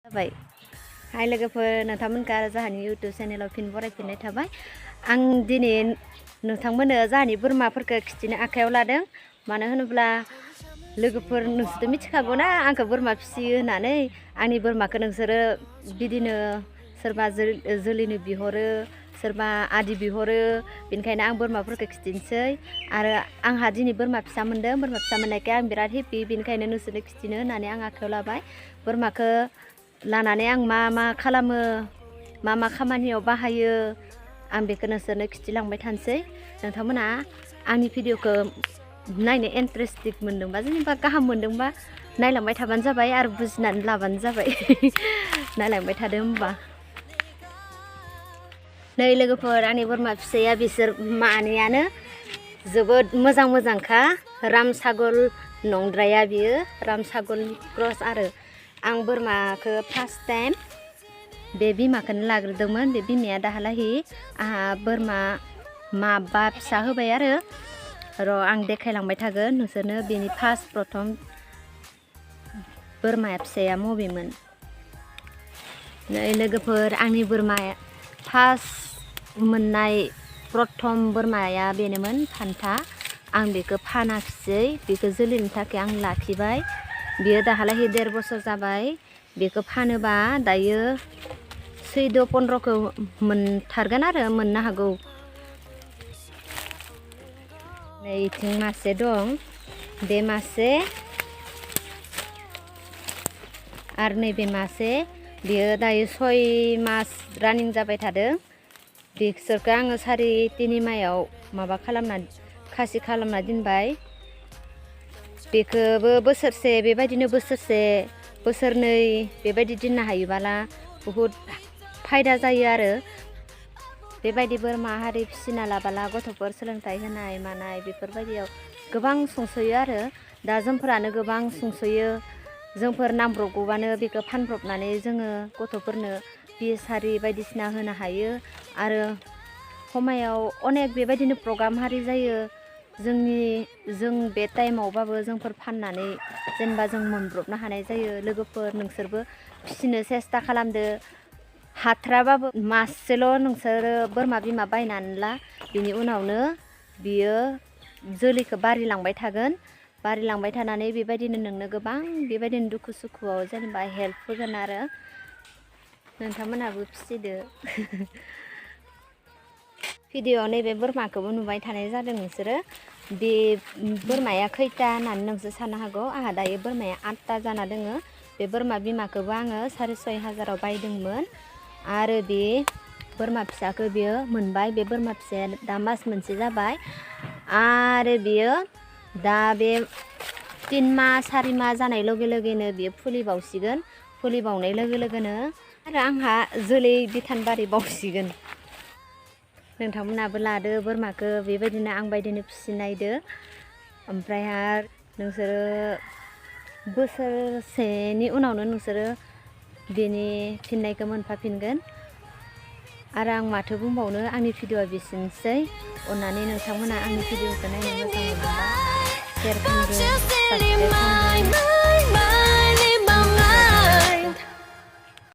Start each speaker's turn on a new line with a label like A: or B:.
A: जाबाय हाय लोगोफोर नोंथांमोनखौ जोंहानि YouTube चेनेलाव फिन बरायफिननाय थाबाय आं दिनै नोंथांमोननो जोंहानि बोरमाफोरखौ खिथिनो आखायाव लादों मानो होनोब्ला लोगोफोर नोंसोरथ' मिथिखागौना आंखौ बोरमा फिसियो होननानै आंनि बोरमाखौ नोंसोरो बिदिनो सोरबा जोलैनो बिहरो सोरबा आदि बिहरो बेनिखायनो आं बोरमाफोरखौ खिथिनोसै आरो आंहा दिनै बोरमा फिसा मोनदों बोरमा फिसा मोननायखाय आं बिराद हेपि बेनिखायनो नोंसोरनो खिथिनो होननानै आं आखायाव लाबाय बोरमाखौ लानानै आं मा खालामो मा खामानियाव बाहायो आं बेखौ नोंसोरनो खिथिलांबाय थानोसै नोंथांमोना आंनि भिडिअखौ नायनो इन्टारेस्टिं मोनदोंबा जेनेबा गाहाम मोनदोंबा नायलांबाय थाबानो जाबाय आरो बुजिनानै लाबानो जाबाय नायलांबाय थादो होमबा नै लोगोफोर आंनि बोरमा फिसाया बिसोर मानैयानो जोबोद मोजांखा राम सागल नंद्राया बियो राम सागलनि क्रस आरो आं बोरमाखौ फार्स्ट टाइम बे बिमाखौनो लाग्रोदोंमोन बे बिमाया दाहालागि आंहा बोरमा माबा फिसा होबाय आरो र' आं देखायलांबाय थागोन नोंसोरनो बेनि फार्स्ट प्रथम बोरमा फिसाया मबेमोन नै लोगोफोर आंनि बोरमाया फार्स्ट मोननाय प्रथम बोरमाया बेनोमोन फान्था आं बेखौ फानाखिसै बेखौ जोलैनि थाखाय आं लाखिबाय बियो दाहालागि 1.5 बोसोर जाबाय बेखौ फानोबा दायो 14-15खौ मोनथारगोन आरो मोननो हागौ नैथिं मासे दं बे मासे आरो नैबे मासे बियो दायो 6 मास रानिं जाबाय थादों बिसोरखौ आङो 3.5 मायाव माबा खालामना खासि खालामना दोनबाय बेखौबो बोसोरसे बेबायदिनो बोसोरनै बेबायदि दोननो हायोबाला बहुद फायदा जायो आरो बेबायदि बोरमा हारि फिसिना लाबाला गथ'फोर सोलोंथाइ होनाय मानाय बेफोरबायदियाव गोबां सुंस'यो आरो दा जोंफोरानो गोबां सुंस'यो जोंफोर नांब्रबगौबानो बेखौ फानब्रबनानै जोङो गथ'फोरनो बिस हारि बायदिसिना होनो हायो आरो समायाव अनेक बेबायदिनो प्रग्राम हारि जायो जों बे टाइमावबाबो जोंफोर फाननानै जेनेबा जों मोनब्रबनो हानाय जायो लोगोफोर नोंसोरबो फिसिनो सेस्था खालामदो हाथ्राबाबो मासेल' नोंसोरो बोरमा बिमा बायनानै ला बिनि उनावनो बियो जोलैखौ बारिलांबाय थागोन बारिलांबाय थानानै बेबायदिनो नोंनो गोबां बेबायदिनो दुखु सुखुआव जेनेबा हेल्प होगोन आरो नोंथांमोनहाबो फिसिदो भिडिअआव नैबे बोरमाखौबो नुबाय थानाय जादों नोंसोरो बे बोरमाया खैथा होननानै नोंसोर साननो हागौ आंहा दायो बोरमाया 8था जाना दोङो बे बोरमा बिमाखौबो आङो 6,500 बायदोंमोन आरो बे बोरमा फिसाखौ बियो मोनबाय बे बोरमा फिसाया दा मास मोनसे जाबाय आरो बियो दा बे 3 माह 4 माह जानाय लगे लगेनो बियो फुलिबावसिगोन फुलिबावनाय लोगो लोगोनो आरो आंहा जोलै बिथान बारि बावसिगोन नोंथांमोनाबो लादो बोरमाखौ बेबायदिनो आं बायदिनो फिसिनायदो ओमफ्रायहाय नोंसोरो बोसोरसेनि उनावनो नोंसोरो बेनि फिननायखौ मोनफाफिनगोन आरो आं माथो बुंबावनो आंनि भिडिअआ बेसेनोसै अननानै नोंथांमोना आंनि भिडिअखौ नायनो मोजां मोनोब्ला शेयार खालामदो साबसक्राइब खालामदो